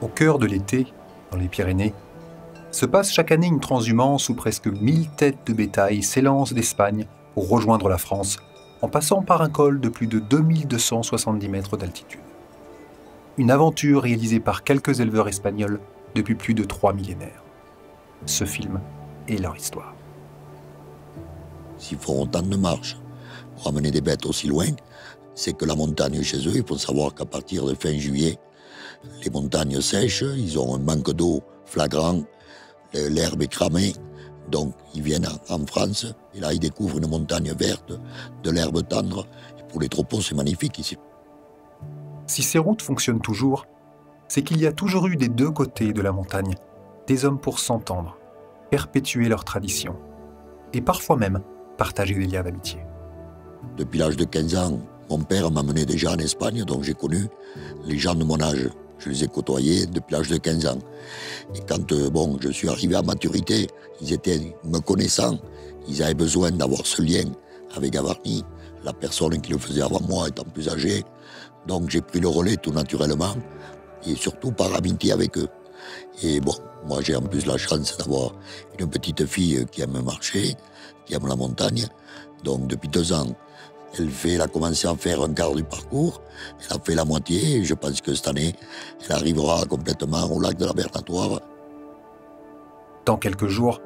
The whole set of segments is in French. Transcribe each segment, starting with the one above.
Au cœur de l'été, dans les Pyrénées, se passe chaque année une transhumance où presque 1000 têtes de bétail s'élancent d'Espagne pour rejoindre la France, en passant par un col de plus de 2270 mètres d'altitude. Une aventure réalisée par quelques éleveurs espagnols depuis plus de 3 millénaires. Ce film est leur histoire. S'ils font autant de marches pour amener des bêtes aussi loin, c'est que la montagne chez eux, il faut savoir qu'à partir de fin juillet, les montagnes sèchent, ils ont un manque d'eau flagrant, l'herbe est cramée, donc ils viennent en France, et là ils découvrent une montagne verte, de l'herbe tendre, et pour les troupeaux c'est magnifique ici. Si ces routes fonctionnent toujours, c'est qu'il y a toujours eu des deux côtés de la montagne des hommes pour s'entendre, perpétuer leur tradition, et parfois même partager des liens d'amitié. Depuis l'âge de 15 ans, mon père m'a mené déjà en Espagne, donc j'ai connu les gens de mon âge. Je les ai côtoyés depuis l'âge de 15 ans. Et quand je suis arrivé à maturité, ils étaient me connaissant, ils avaient besoin d'avoir ce lien avec Gavarni, la personne qui le faisait avant moi étant plus âgée. Donc j'ai pris le relais tout naturellement, et surtout par amitié avec eux. Et bon, moi j'ai en plus la chance d'avoir une petite fille qui aime marcher, qui aime la montagne. Donc depuis 2 ans, elle a commencé à faire un quart du parcours, elle a fait la moitié, et je pense que cette année, elle arrivera complètement au lac de la Bernatoire. Dans quelques jours,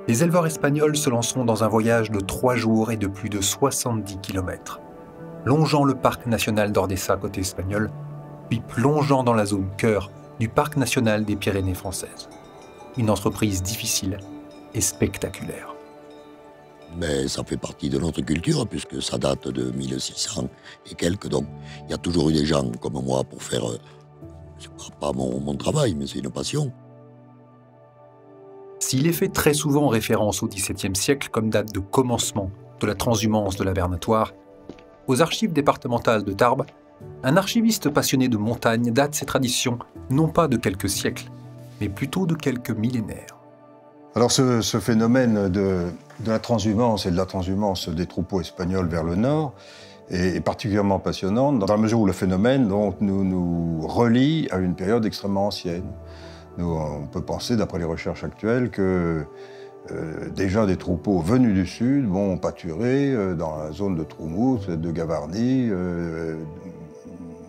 les éleveurs espagnols se lanceront dans un voyage de 3 jours et de plus de 70 km, longeant le parc national d'Ordesa côté espagnol, puis plongeant dans la zone cœur du parc national des Pyrénées françaises. Une entreprise difficile et spectaculaire. Mais ça fait partie de notre culture, puisque ça date de 1600 et quelques. Donc, il y a toujours eu des gens comme moi pour faire... c'est pas mon travail, mais c'est une passion. S'il est fait très souvent référence au XVIIe siècle comme date de commencement de la transhumance de la Bernatoire, aux archives départementales de Tarbes, un archiviste passionné de montagne date ces traditions non pas de quelques siècles, mais plutôt de quelques millénaires. Alors ce phénomène de la transhumance et de la transhumance des troupeaux espagnols vers le nord est particulièrement passionnant dans la mesure où le phénomène donc, nous relie à une période extrêmement ancienne. On peut penser, d'après les recherches actuelles, que déjà des troupeaux venus du sud vont pâturer dans la zone de Troumout, de Gavarnie,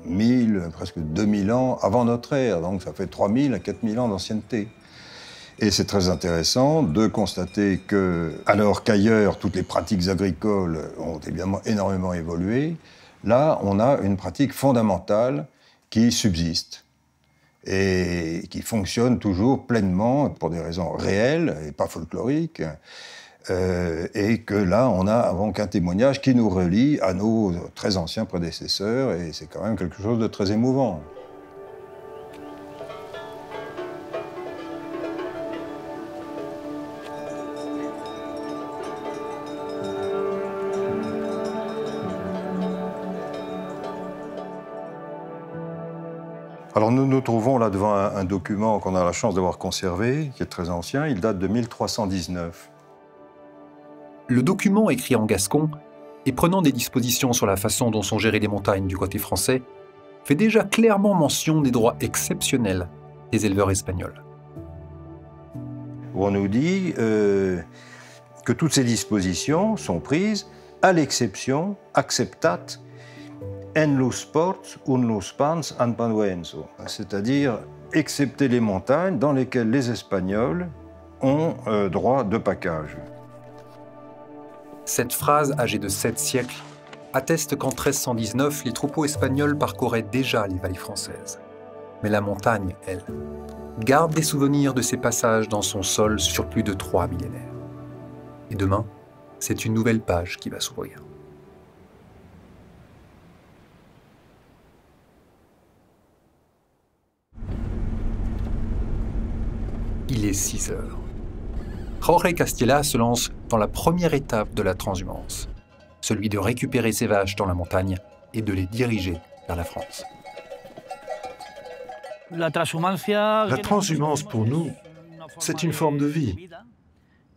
1000, presque 2000 ans avant notre ère. Donc ça fait 3000 à 4000 ans d'ancienneté. Et c'est très intéressant de constater que, alors qu'ailleurs, toutes les pratiques agricoles ont évidemment énormément évolué, là, on a une pratique fondamentale qui subsiste et qui fonctionne toujours pleinement pour des raisons réelles et pas folkloriques. Et que là, on a donc un témoignage qui nous relie à nos très anciens prédécesseurs, et c'est quand même quelque chose de très émouvant. Alors nous nous trouvons là devant un document qu'on a la chance d'avoir conservé, qui est très ancien, il date de 1319. Le document, écrit en gascon et prenant des dispositions sur la façon dont sont gérées les montagnes du côté français, fait déjà clairement mention des droits exceptionnels des éleveurs espagnols. Où on nous dit que toutes ces dispositions sont prises à l'exception acceptat en los ports un los pans en panuenso, c'est-à-dire excepté les montagnes dans lesquelles les Espagnols ont droit de package. Cette phrase, âgée de 7 siècles, atteste qu'en 1319, les troupeaux espagnols parcouraient déjà les vallées françaises. Mais la montagne, elle, garde des souvenirs de ces passages dans son sol sur plus de 3 millénaires. Et demain, c'est une nouvelle page qui va s'ouvrir. Il est 6 heures. Jorge Castella se lance dans la première étape de la transhumance, celui de récupérer ses vaches dans la montagne et de les diriger vers la France. La transhumance pour nous, c'est une forme de vie.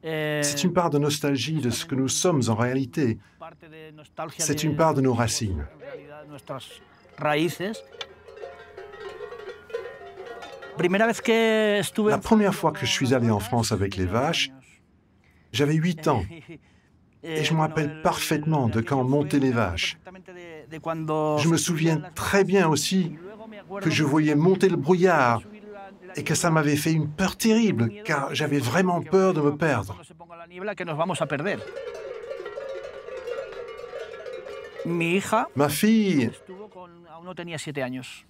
C'est une part de nostalgie de ce que nous sommes en réalité. C'est une part de nos racines. La première fois que je suis allé en France avec les vaches, j'avais 8 ans. Et je me rappelle parfaitement de quand montaient les vaches. Je me souviens très bien aussi que je voyais monter le brouillard et que ça m'avait fait une peur terrible, car j'avais vraiment peur de me perdre. Ma fille,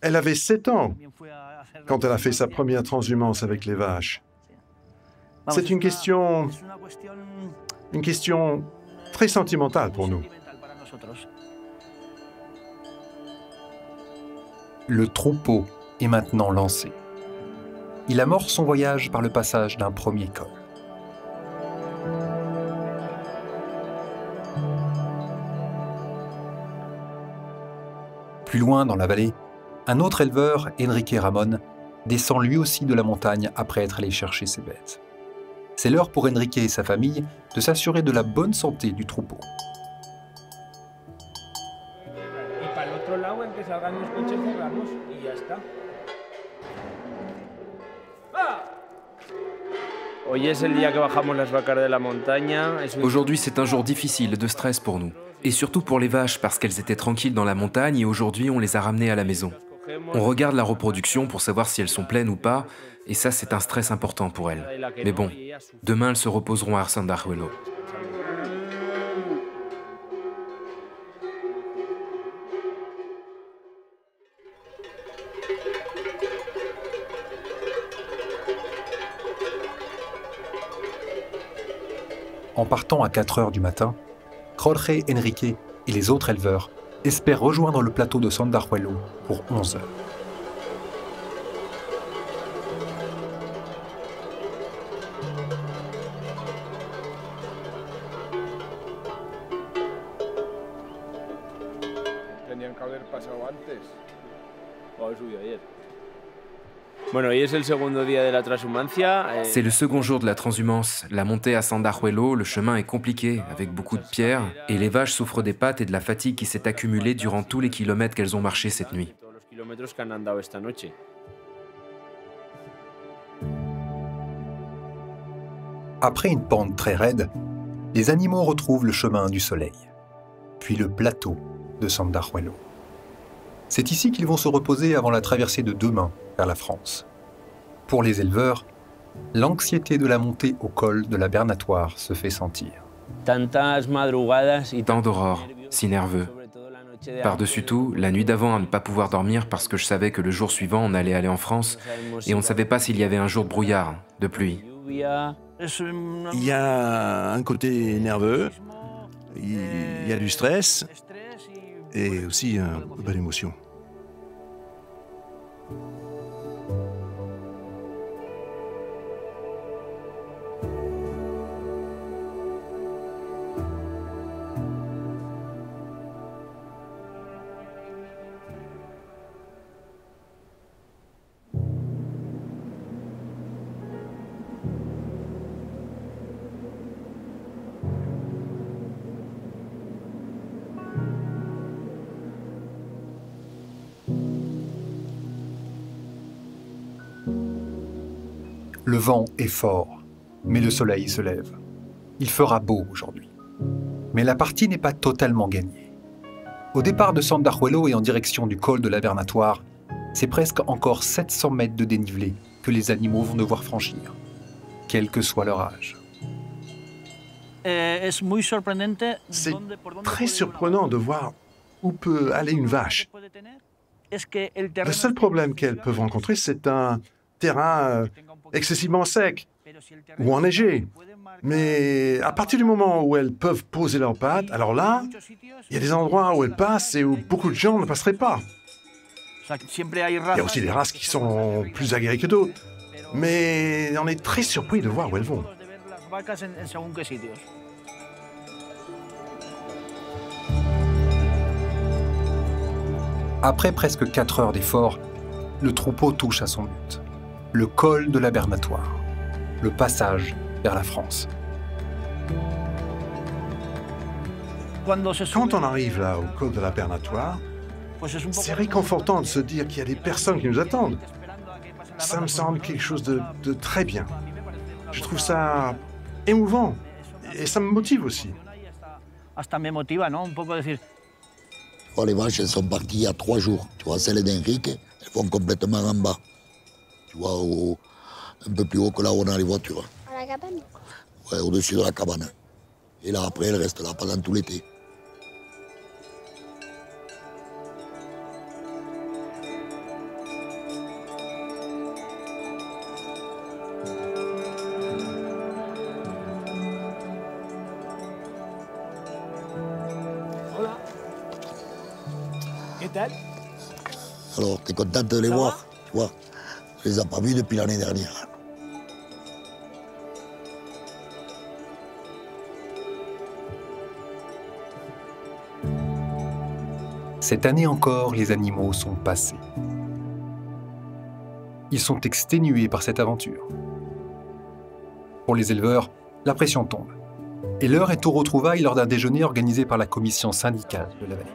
elle avait 7 ans quand elle a fait sa première transhumance avec les vaches. C'est une question très sentimentale pour nous. Le troupeau est maintenant lancé. Il amorce son voyage par le passage d'un premier col. Plus loin dans la vallée, un autre éleveur, Enrique Ramon, descend lui aussi de la montagne après être allé chercher ses bêtes. C'est l'heure pour Enrique et sa famille de s'assurer de la bonne santé du troupeau. Aujourd'hui, c'est un jour difficile, de stress pour nous. Et surtout pour les vaches, parce qu'elles étaient tranquilles dans la montagne et aujourd'hui, on les a ramenées à la maison. On regarde la reproduction pour savoir si elles sont pleines ou pas, et ça, c'est un stress important pour elles. Mais bon, demain, elles se reposeront à Arsandajuelo. En partant à 4 heures du matin, Jorge, Enrique et les autres éleveurs espèrent rejoindre le plateau de Sandajuelo pour 11 heures. C'est le second jour de la transhumance. La montée à Sandajuelo, le chemin est compliqué, avec beaucoup de pierres, et les vaches souffrent des pattes et de la fatigue qui s'est accumulée durant tous les kilomètres qu'elles ont marché cette nuit. Après une pente très raide, les animaux retrouvent le chemin du soleil, puis le plateau de Sandajuelo. C'est ici qu'ils vont se reposer avant la traversée de demain vers la France. Pour les éleveurs, l'anxiété de la montée au col de la Bernatoire se fait sentir. Tant d'aurores, si nerveux. Par-dessus tout, la nuit d'avant à ne pas pouvoir dormir parce que je savais que le jour suivant on allait aller en France et on ne savait pas s'il y avait un jour de brouillard, de pluie. Il y a un côté nerveux, il y a du stress et aussi un peu d'émotion. Le vent est fort, mais le soleil se lève. Il fera beau aujourd'hui. Mais la partie n'est pas totalement gagnée. Au départ de Sandajuelo et en direction du col de la Bernatoire, c'est presque encore 700 mètres de dénivelé que les animaux vont devoir franchir, quel que soit leur âge. C'est très surprenant de voir où peut aller une vache. Le seul problème qu'elles peuvent rencontrer, c'est un terrain excessivement sec ou enneigé. Mais à partir du moment où elles peuvent poser leurs pattes, alors là, il y a des endroits où elles passent et où beaucoup de gens ne passeraient pas. Il y a aussi des races qui sont plus aguerries que d'autres. Mais on est très surpris de voir où elles vont. Après presque 4 heures d'effort, le troupeau touche à son but. Le col de la Bernatoire, le passage vers la France. Quand on arrive là au col de la Bernatoire, c'est réconfortant de se dire qu'il y a des personnes qui nous attendent. Ça me semble quelque chose de très bien. Je trouve ça émouvant et ça me motive aussi. Tu vois, les vaches, elles sont parties il y a 3 jours. Tu vois, celles d'Henrique, elles vont complètement en bas. Tu vois, un peu plus haut que là où on a les voitures. À la cabane? Ouais, au-dessus de la cabane. Et là, après, elles restent là pendant tout l'été. Alors, t'es contente de les voir, tu vois? Je les ai pas vus depuis l'année dernière. Cette année encore, les animaux sont passés. Ils sont exténués par cette aventure. Pour les éleveurs, la pression tombe. Et l'heure est aux retrouvailles lors d'un déjeuner organisé par la commission syndicale de la vallée.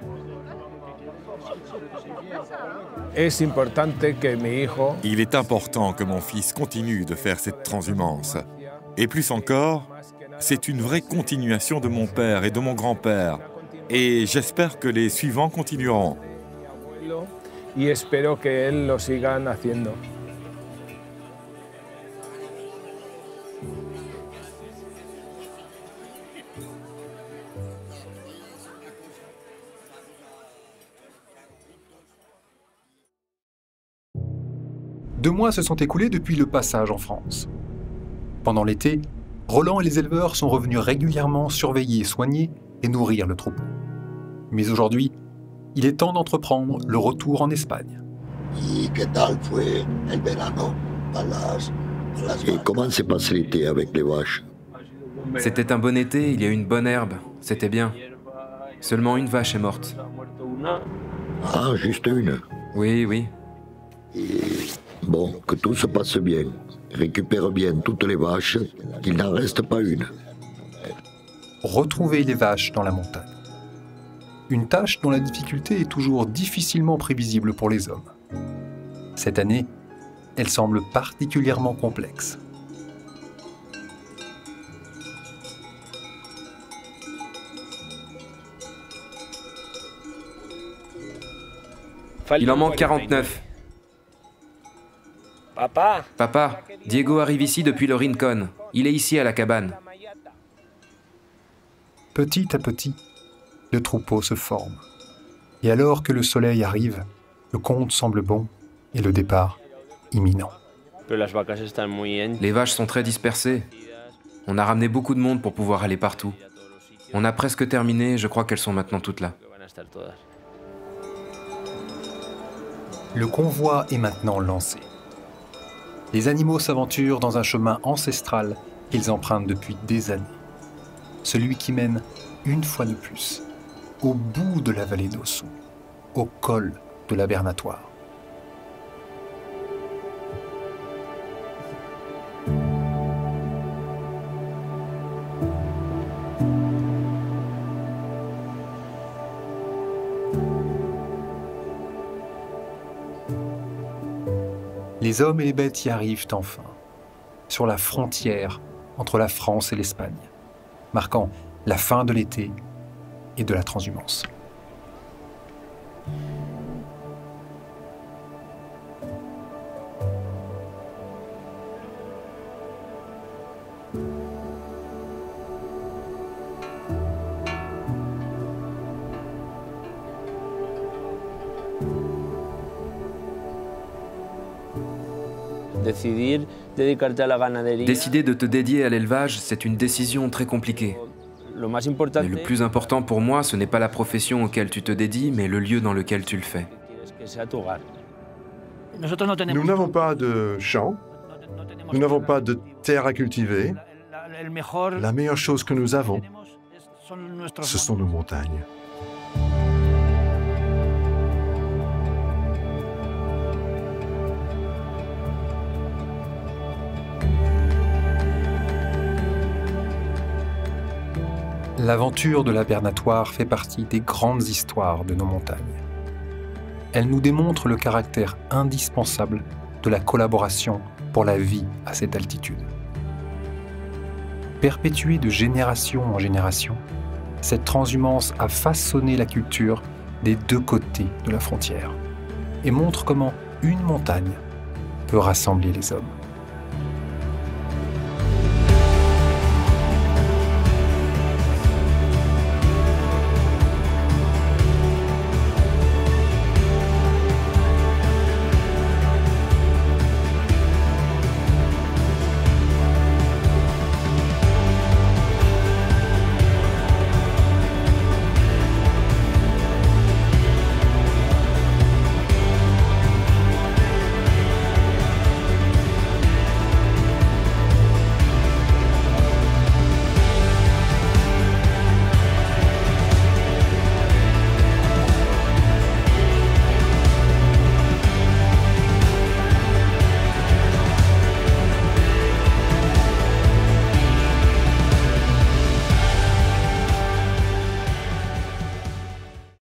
Il est important que mon fils continue de faire cette transhumance. Et plus encore, c'est une vraie continuation de mon père et de mon grand-père. Et j'espère que les suivants continueront. Deux mois se sont écoulés depuis le passage en France. Pendant l'été, Roland et les éleveurs sont revenus régulièrement surveiller, soigner et nourrir le troupeau. Mais aujourd'hui, il est temps d'entreprendre le retour en Espagne. Et comment s'est passé l'été avec les vaches? C'était un bon été, il y a eu une bonne herbe, c'était bien. Seulement une vache est morte. Ah, juste une. Oui, oui. Et bon, que tout se passe bien. Récupère bien toutes les vaches, qu'il n'en reste pas une. Retrouver les vaches dans la montagne. Une tâche dont la difficulté est toujours difficilement prévisible pour les hommes. Cette année, elle semble particulièrement complexe. Il en manque 49. Papa, Diego arrive ici depuis le Rincón. Il est ici à la cabane. Petit à petit, le troupeau se forme. Et alors que le soleil arrive, le compte semble bon et le départ imminent. Les vaches sont très dispersées. On a ramené beaucoup de monde pour pouvoir aller partout. On a presque terminé, je crois qu'elles sont maintenant toutes là. Le convoi est maintenant lancé. Les animaux s'aventurent dans un chemin ancestral qu'ils empruntent depuis des années. Celui qui mène, une fois de plus, au bout de la vallée d'Ossau, au col de la Bernatoire. Les hommes et les bêtes y arrivent enfin, sur la frontière entre la France et l'Espagne, marquant la fin de l'été et de la transhumance. Décider de te dédier à l'élevage, c'est une décision très compliquée. Mais le plus important pour moi, ce n'est pas la profession auquel tu te dédies, mais le lieu dans lequel tu le fais. Nous n'avons pas de champs, nous n'avons pas de terre à cultiver. La meilleure chose que nous avons, ce sont nos montagnes. L'aventure de la Bernatoire fait partie des grandes histoires de nos montagnes. Elle nous démontre le caractère indispensable de la collaboration pour la vie à cette altitude. Perpétuée de génération en génération, cette transhumance a façonné la culture des deux côtés de la frontière et montre comment une montagne peut rassembler les hommes.